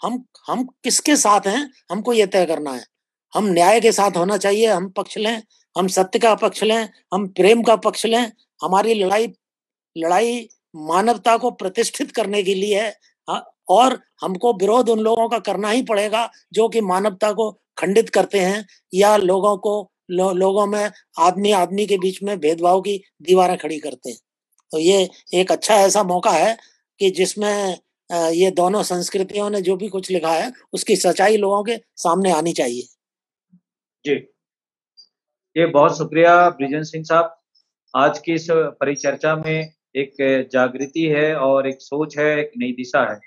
Speaker 3: हम किसके साथ हैं हमको ये तय करना है। हम न्याय के साथ होना चाहिए, हम पक्ष लें, हम सत्य का पक्ष लें, हम प्रेम का पक्ष लें। हमारी लड़ाई मानवता को प्रतिष्ठित करने के लिए है। और हमको विरोध उन लोगों का करना ही पड़ेगा जो कि मानवता को खंडित करते हैं या लोगों में आदमी आदमी के बीच में भेदभाव की दीवारें खड़ी करते हैं। तो ये एक अच्छा ऐसा मौका है कि जिसमें ये दोनों संस्कृतियों ने जो भी कुछ लिखा है उसकी सच्चाई लोगों के सामने आनी चाहिए।
Speaker 1: जी, ये बहुत शुक्रिया ब्रिजेन सिंह साहब। आज की इस परिचर्चा में एक जागृति है और एक सोच है, एक नई दिशा है।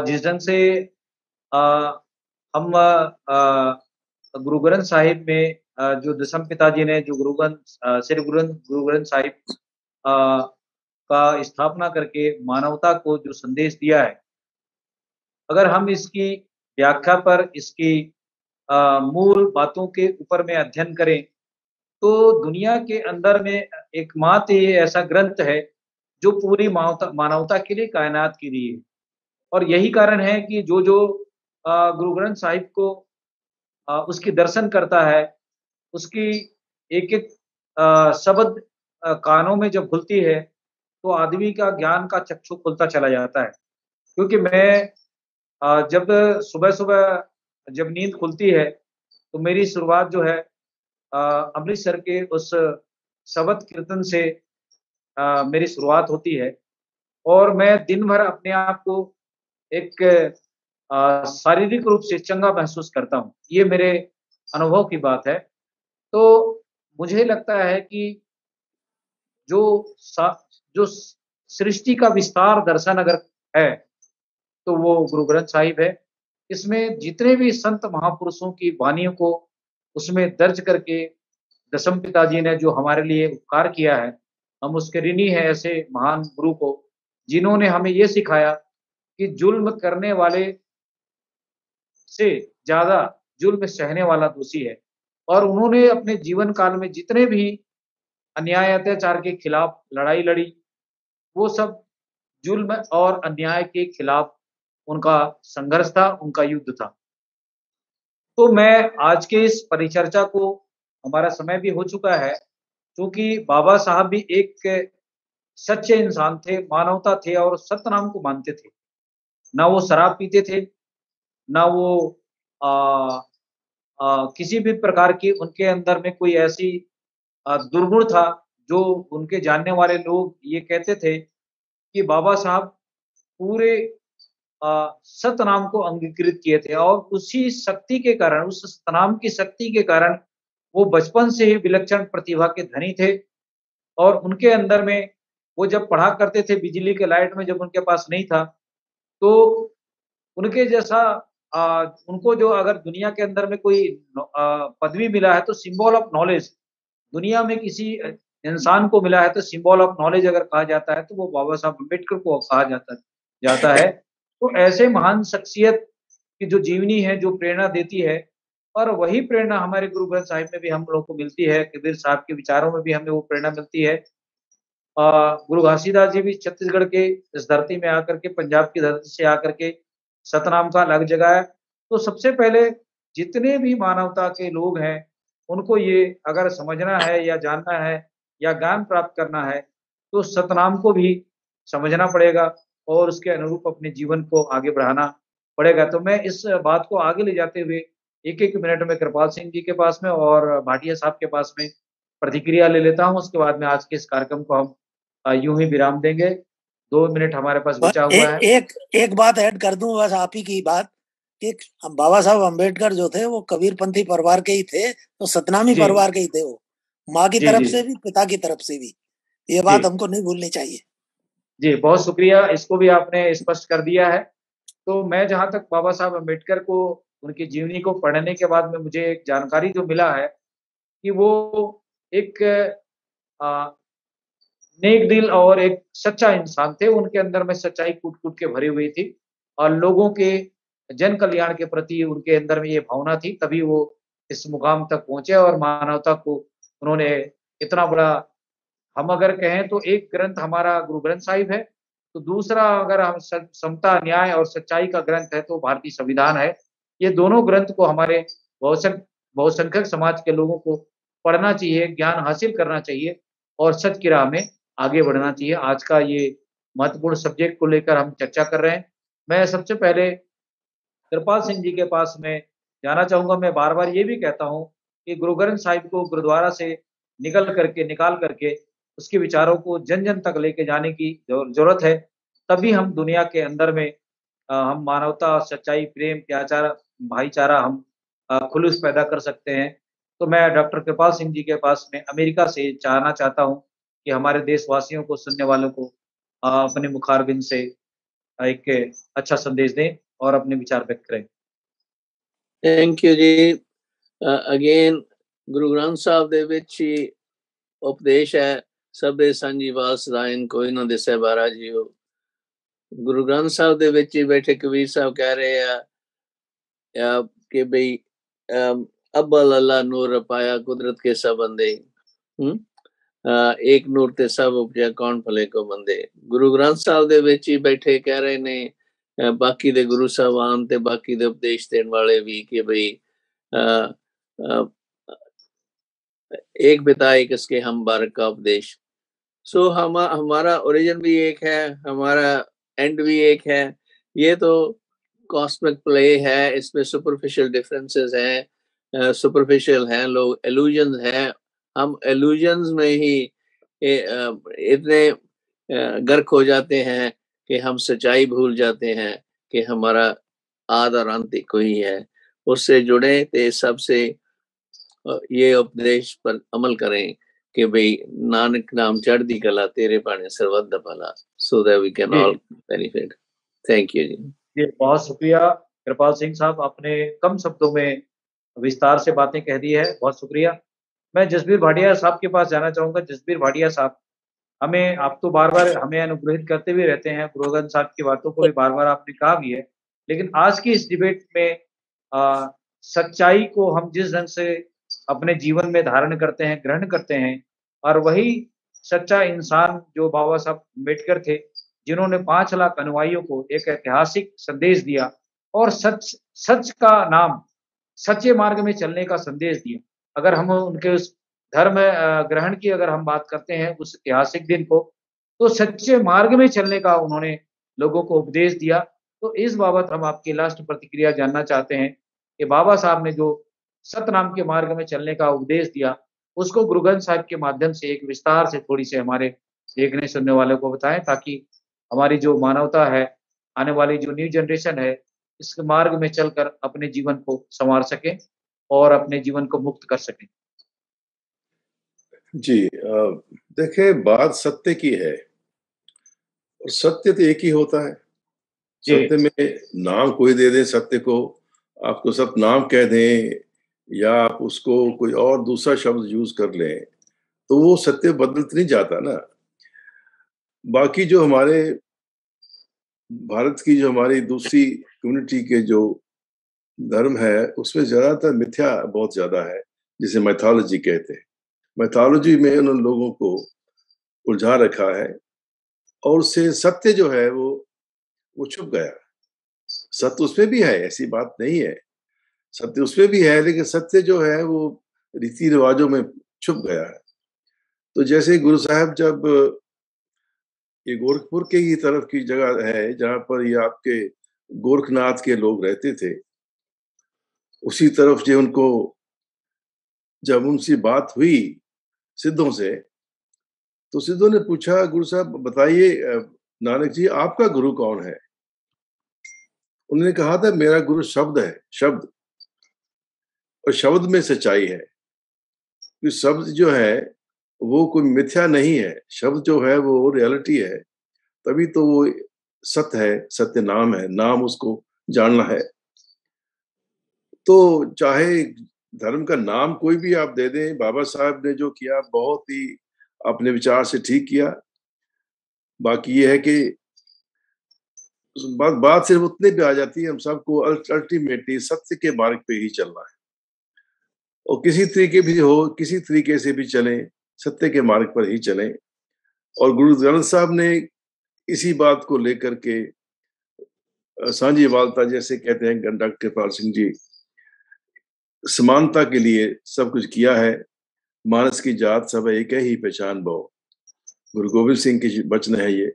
Speaker 1: जिस ढंग से हम गुरु ग्रंथ साहिब में जो दसम पिताजी ने जो श्री गुरु ग्रंथ साहिब का स्थापना करके मानवता को जो संदेश दिया है, अगर हम इसकी व्याख्या पर इसकी मूल बातों के ऊपर में अध्ययन करें तो दुनिया के अंदर में एकमात्र ये ऐसा ग्रंथ है जो पूरी मानवता के लिए कायनात के लिए है। और यही कारण है कि जो गुरु ग्रंथ साहिब को उसकी दर्शन करता है, उसकी एक-एक शब्द कानों में जब घुलती है तो आदमी का ज्ञान का चक्षु खुलता चला जाता है। क्योंकि मैं जब सुबह-सुबह जब नींद खुलती है तो मेरी शुरुआत जो है अमृतसर के उस शबद कीर्तन से मेरी शुरुआत होती है और मैं दिन भर अपने आप को एक शारीरिक रूप से चंगा महसूस करता हूँ। ये मेरे अनुभव की बात है। तो मुझे लगता है कि जो जो सृष्टि का विस्तार दर्शन अगर है तो वो गुरु ग्रंथ साहिब है। इसमें जितने भी संत महापुरुषों की वाणियों को उसमें दर्ज करके दसम पिताजी ने जो हमारे लिए उपकार किया है, हम उसके ऋणी हैं ऐसे महान गुरु को, जिन्होंने हमें ये सिखाया कि जुल्म करने वाले से ज़्यादा जुल्म सहने वाला दोषी है। और उन्होंने अपने जीवन काल में जितने भी अन्याय अत्याचार के खिलाफ लड़ाई लड़ी, वो सब जुल्म और अन्याय के खिलाफ उनका संघर्ष था, उनका युद्ध था। तो मैं आज के इस परिचर्चा को, हमारा समय भी हो चुका है, क्योंकि बाबा साहब भी एक सच्चे इंसान थे, मानवता थे और सत्यनाम को मानते थे। ना वो शराब पीते थे, ना वो अ किसी भी प्रकार की उनके अंदर में कोई ऐसी दुर्गुण था, जो उनके जानने वाले लोग ये कहते थे कि बाबा साहब पूरे सतनाम को अंगीकृत किए थे और उसी शक्ति के कारण, उस सतनाम की शक्ति के कारण वो बचपन से ही विलक्षण प्रतिभा के धनी थे और उनके अंदर में वो जब पढ़ा करते थे बिजली के लाइट में, जब उनके पास नहीं था, तो उनके जैसा उनको जो अगर दुनिया के अंदर में कोई पदवी मिला है तो सिंबल ऑफ नॉलेज, दुनिया में किसी इंसान को मिला है तो सिंबल ऑफ नॉलेज अगर कहा जाता है तो वो बाबा साहब अम्बेडकर को कहा जाता है। तो ऐसे महान शख्सियत की जो जीवनी है, जो प्रेरणा देती है, और वही प्रेरणा हमारे गुरु ग्रंथ साहिब में भी हम लोगों को मिलती है। कबीर साहब के विचारों में भी हमें वो प्रेरणा मिलती है। गुरु घासीदास जी भी छत्तीसगढ़ के इस धरती में आकर के, पंजाब की धरती से आकर के सतनाम का अलग जगह है। तो सबसे पहले जितने भी मानवता के लोग हैं, उनको ये अगर समझना है या जानना है या ज्ञान प्राप्त करना है, तो सतनाम को भी समझना पड़ेगा और उसके अनुरूप अपने जीवन को आगे बढ़ाना पड़ेगा। तो मैं इस बात को आगे ले जाते हुए एक-एक मिनट में कृपाल सिंह जी के पास में और भाटिया साहब के पास में प्रतिक्रिया ले लेता हूँ। उसके बाद में आज के इस कार्यक्रम को हम यूँ ही विराम देंगे। 2 मिनट हमारे पास बचा हुआ है।
Speaker 3: एक बात ऐड कर दूं, बस आप ही की बात, कि बाबा साहब अम्बेडकर जो थे वो कबीरपंथी परिवार के ही थे, तो सतनामी परिवार के ही थे। वो माँ की तरफ से भी, पिता की तरफ से भी, ये बात हमको नहीं भूलनी चाहिए।
Speaker 1: जी, बहुत शुक्रिया, इसको भी आपने स्पष्ट कर दिया है। तो मैं जहाँ तक बाबा साहब अम्बेडकर को, उनकी जीवनी को पढ़ने के बाद में मुझे एक जानकारी जो मिला है कि वो एक नेक दिल और एक सच्चा इंसान थे। उनके अंदर में सच्चाई कूट-कूट के भरी हुई थी और लोगों के जन कल्याण के प्रति उनके अंदर में ये भावना थी, तभी वो इस मुकाम तक पहुँचे और मानवता को उन्होंने इतना बड़ा हम अगर कहें तो एक ग्रंथ हमारा गुरु ग्रंथ साहिब है, तो दूसरा अगर हम समता, न्याय और सच्चाई का ग्रंथ है तो भारतीय संविधान है। ये दोनों ग्रंथ को हमारे बहुसंख्यक समाज के लोगों को पढ़ना चाहिए, ज्ञान हासिल करना चाहिए और सच की राह में आगे बढ़ना चाहिए। आज का ये महत्वपूर्ण सब्जेक्ट को लेकर हम चर्चा कर रहे हैं। मैं सबसे पहले कृपाल सिंह जी के पास में जाना चाहूँगा। मैं बार-बार ये भी कहता हूँ कि गुरु ग्रंथ साहिब को गुरुद्वारा से निकाल करके उसके विचारों को जन-जन तक लेके जाने की ज़रूरत है। तभी हम दुनिया के अंदर में हम मानवता, सच्चाई, प्रेम, भाईचारा हम खुलूस पैदा कर सकते हैं। तो मैं डॉक्टर कृपाल सिंह जी के पास में अमेरिका से जानना चाहता हूँ कि हमारे देशवासियों को, सुनने वालों को अपने मुखारबिंद से एक अच्छा संदेश दें और अपने विचार व्यक्त करें।
Speaker 2: Thank you ji. Again Guru Granth साहब ਦੇ ਵਿੱਚ ਹੀ ਉਪਦੇਸ਼ ਹੈ ਸਭੇ ਸਾਂਝੀ ਵਾਸ ਰਾਇਨ ਕੋਈ ਨਾ ਦਿਸੈ ਬਾਰਾ ਜੀਓ। ਗੁਰੂ ਗ੍ਰੰਥ ਸਾਹਿਬ ਦੇ ਵਿੱਚ ਹੀ ਬੈਠੇ ਕਬੀਰ ਸਾਹਿਬ ਕਹਿ ਰਹੇ ਆ ਕਿ ਬਈ अब्बल अल्लाह नूर पाया कुदरत के सब बंदे, एक नूर ते सब उपजा कौन भले को बंदे। गुरु ग्रंथ साहब दे विच ही बैठे कह रहे ने बाकी दे गुरु साहबान ते बाकी दे उपदेश देने वाले भी कि भाई एक पिता एक इसके हम बारक का उपदेश। सो हमारा ओरिजिन भी एक है, हमारा एंड भी एक है। ये तो कॉस्मिक प्ले है, इसमें सुपरफिशियल डिफरेंसेस हैं, सुपरफिशियल हैं, लोग एल्यूजन्स हैं। हम एल्यूजन्स में ही इतने गर्क हो जाते हैं कि हम सच्चाई भूल जाते हैं कि हमारा आद और अंत एक ही है। उससे जुड़े ते सबसे ये उपदेश पर अमल करें कि भाई नानक नाम चढ़दी कला तेरे पाने सर्वद भला, so that we can all benefit. Thank you जी।
Speaker 1: जी बहुत शुक्रिया कृपाल सिंह साहब, आपने कम शब्दों में विस्तार से बातें कह दी है, बहुत शुक्रिया। मैं जसबीर भाटिया साहब के पास जाना चाहूँगा। जसबीर भाटिया साहब, आप तो बार-बार हमें अनुग्रहित करते भी रहते हैं, गुरु ग्रंथ साहब की बातों को भी बार-बार आपने कहा भी है। लेकिन आज की इस डिबेट में सच्चाई को हम जिस ढंग से अपने जीवन में धारण करते हैं, ग्रहण करते हैं, और वही सच्चा इंसान जो बाबा साहब अम्बेडकर थे, जिन्होंने 5 लाख अनुयायियों को एक ऐतिहासिक संदेश दिया और सच का नाम, सच्चे मार्ग में चलने का संदेश दिया। अगर हम उनके उस धर्म ग्रहण की अगर हम बात करते हैं उस ऐतिहासिक दिन को, तो सच्चे मार्ग में चलने का उन्होंने लोगों को उपदेश दिया। तो इस बाबत हम आपकी लास्ट प्रतिक्रिया जानना चाहते हैं कि बाबा साहब ने जो सतनाम के मार्ग में चलने का उपदेश दिया, उसको गुरु ग्रंथ साहिब के माध्यम से एक विस्तार से थोड़ी सी हमारे देखने सुनने वालों को बताएं, ताकि हमारी जो मानवता है, आने वाली जो न्यू जनरेशन है, इस मार्ग में चलकर अपने जीवन को संवार सके और अपने जीवन को मुक्त कर सके।
Speaker 4: जी देखिए, बात सत्य की है और सत्य तो एक ही होता है। सत्य में नाम कोई दे दे सत्य को, आपको सत्य नाम कह दें या आप उसको कोई और दूसरा शब्द यूज कर लें, तो वो सत्य बदल नहीं जाता ना। बाकी जो हमारे भारत की जो हमारी दूसरी कम्युनिटी के जो धर्म है, उसमें ज्यादातर मिथ्या बहुत ज्यादा है, जिसे मैथोलॉजी कहते हैं। मैथोलॉजी में उन लोगों को उलझा रखा है और उससे सत्य जो है वो छुप गया। सत्य उसमें भी है, ऐसी बात नहीं है, सत्य उसमें भी है, लेकिन सत्य जो है वो रीति रिवाजों में छुप गया है। तो जैसे गुरु साहब जब ये गोरखपुर के ही तरफ की जगह है जहाँ पर ये आपके गोरखनाथ के लोग रहते थे, उसी तरफ जो उनको जब उनसे बात हुई सिद्धों से, तो सिद्धों ने पूछा, गुरु साहब बताइए नानक जी आपका गुरु कौन है? उन्होंने कहा था मेरा गुरु शब्द है, शब्द, और शब्द में सच्चाई है। तो शब्द जो है वो कोई मिथ्या नहीं है, शब्द जो है वो रियलिटी है, तभी तो वो सत्य है, सत्य नाम है, नाम उसको जानना है। तो चाहे धर्म का नाम कोई भी आप दे दें, बाबा साहब ने जो किया बहुत ही अपने विचार से ठीक किया। बाकी ये है कि बात सिर्फ उतने पे आ जाती है, हम सबको अल्टीमेटली सत्य के मार्ग पे ही चलना है, और किसी तरीके भी हो, किसी तरीके से भी चलें, सत्य के मार्ग पर ही चलें। और गुरु ग्रंथ साहब ने इसी बात को लेकर के सांझी वालता जैसे कहते हैं डॉक्टर कृपाल सिंह जी, समानता के लिए सब कुछ किया है। मानस की जात सब एक ही पहचान बहु, गुरु गोविंद सिंह के वचन है ये,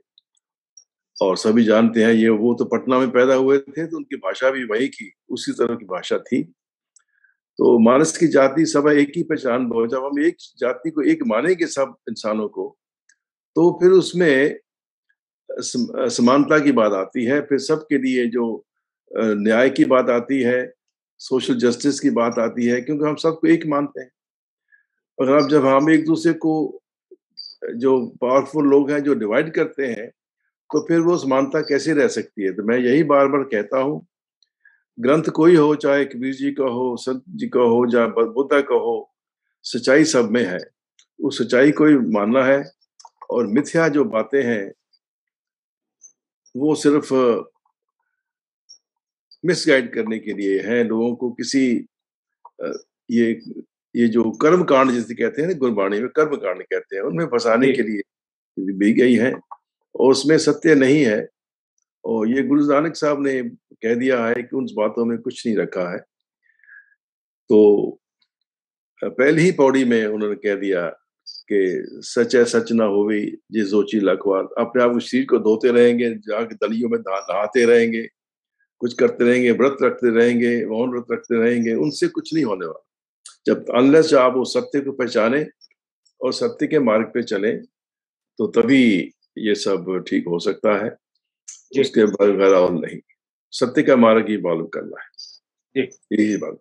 Speaker 4: और सभी जानते हैं ये। वो तो पटना में पैदा हुए थे तो उनकी भाषा भी वही की, उसी तरह की भाषा थी। तो मानस की जाति सब एक ही पहचान बहु, जब हम एक जाति को एक मानेंगे सब इंसानों को, तो फिर उसमें समानता की बात आती है, फिर सबके लिए जो न्याय की बात आती है, सोशल जस्टिस की बात आती है, क्योंकि हम सबको एक मानते हैं। और अब जब हम एक दूसरे को, जो पावरफुल लोग हैं, जो डिवाइड करते हैं, तो फिर वो समानता कैसे रह सकती है। तो मैं यही बार बार कहता हूँ, ग्रंथ कोई हो, चाहे कबीर जी का हो, संत जी का हो, या बुद्धा का हो, सच्चाई सब में है। उस सच्चाई को ही मानना है, और मिथ्या जो बातें हैं वो सिर्फ मिसगाइड करने के लिए है लोगों को। किसी ये जो कर्म कांड जिसे कहते हैं ना, गुरबाणी में कर्म कांड कहते हैं, उनमें फंसाने के लिए भी गई है, और उसमें सत्य नहीं है। और ये गुरु नानक साहब ने कह दिया है कि उन बातों में कुछ नहीं रखा है। तो पहली ही पौड़ी में उन्होंने कह दिया कि सच है सच ना होवे जे सोची लखवार। अपने आप उस शरीर को धोते रहेंगे, जाके दलियों में नहाते रहेंगे, कुछ करते रहेंगे, व्रत रखते रहेंगे, मौन व्रत रखते रहेंगे, उनसे कुछ नहीं होने वाला। जब अनलेस आप वो सत्य को पहचाने और सत्य के मार्ग पे चले, तो तभी ये सब ठीक हो सकता है। उसके बगैर और नहीं, सत्य का मार्ग ही मालूम करना है। यही बात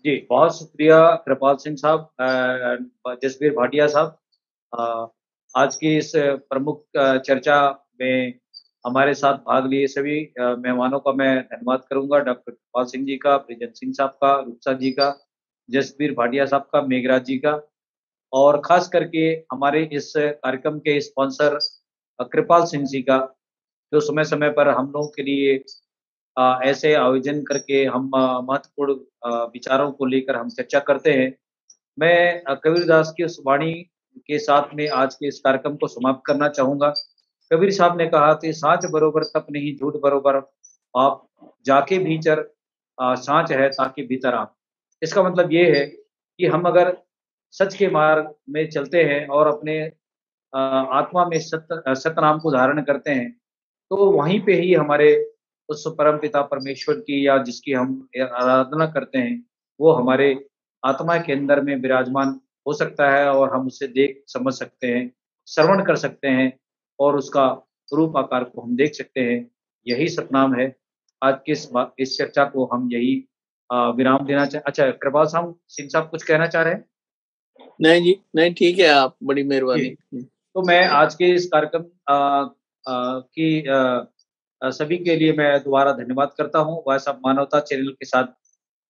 Speaker 1: जी। बहुत शुक्रिया कृपाल सिंह साहब, जसबीर भाटिया साहब, आज की इस प्रमुख चर्चा में हमारे साथ भाग लिए सभी मेहमानों का मैं धन्यवाद करूंगा। डॉक्टर कृपाल सिंह जी का, प्रिजन सिंह साहब का, रूपसा जी का, जसबीर भाटिया साहब का, मेघराज जी का, और खास करके हमारे इस कार्यक्रम के स्पॉन्सर कृपाल सिंह जी का, जो समय समय पर हम लोगों के लिए ऐसे आयोजन करके हम महत्वपूर्ण विचारों को लेकर हम चर्चा करते हैं। मैं कबीरदास की उस वाणी के साथ में आज के इस कार्यक्रम को समाप्त करना चाहूँगा। कबीर साहब ने कहा कि साँच बरोबर तप नहीं, झूठ बरोबर आप जाके भीतर साँच है ताकि भीतर आप। इसका मतलब ये है कि हम अगर सच के मार्ग में चलते हैं और अपने आत्मा में सत्य नाम को धारण करते हैं, तो वहीं पे ही हमारे उस परम पिता परमेश्वर की या जिसकी हम आराधना करते हैं, वो हमारे आत्मा के अंदर में विराजमान हो सकता है, और हम उसे देख समझ सकते हैं, श्रवण कर सकते हैं, और उसका रूप आकार को हम देख सकते हैं। यही सतनाम है। आज के इस चर्चा को हम यही विराम देना अच्छा, कृपाल सिंह साहब कुछ कहना चाह रहे हैं?
Speaker 2: नहीं जी, नहीं, ठीक है, आप, बड़ी मेहरबानी।
Speaker 1: तो मैं आज के इस कार्यक्रम की सभी के लिए मैं दोबारा धन्यवाद करता हूँ। वॉइस ऑफ मानवता चैनल के साथ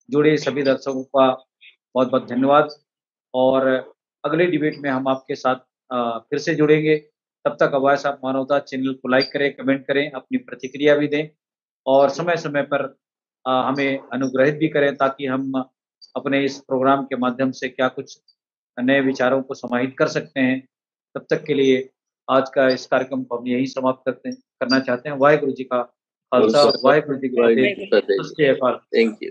Speaker 1: जुड़े सभी दर्शकों का बहुत बहुत धन्यवाद, और अगले डिबेट में हम आपके साथ फिर से जुड़ेंगे। तब तक वॉइस ऑफ मानवता चैनल को लाइक करें, कमेंट करें, अपनी प्रतिक्रिया भी दें, और समय समय पर हमें अनुग्रहित भी करें, ताकि हम अपने इस प्रोग्राम के माध्यम से क्या कुछ नए विचारों को समाहित कर सकते हैं। तब तक के लिए आज का इस कार्यक्रम को हम यही समाप्त करना चाहते हैं। वाहिगुरु जी का खालसा, वाहिगुरु जी की फतेह।
Speaker 2: Thank you.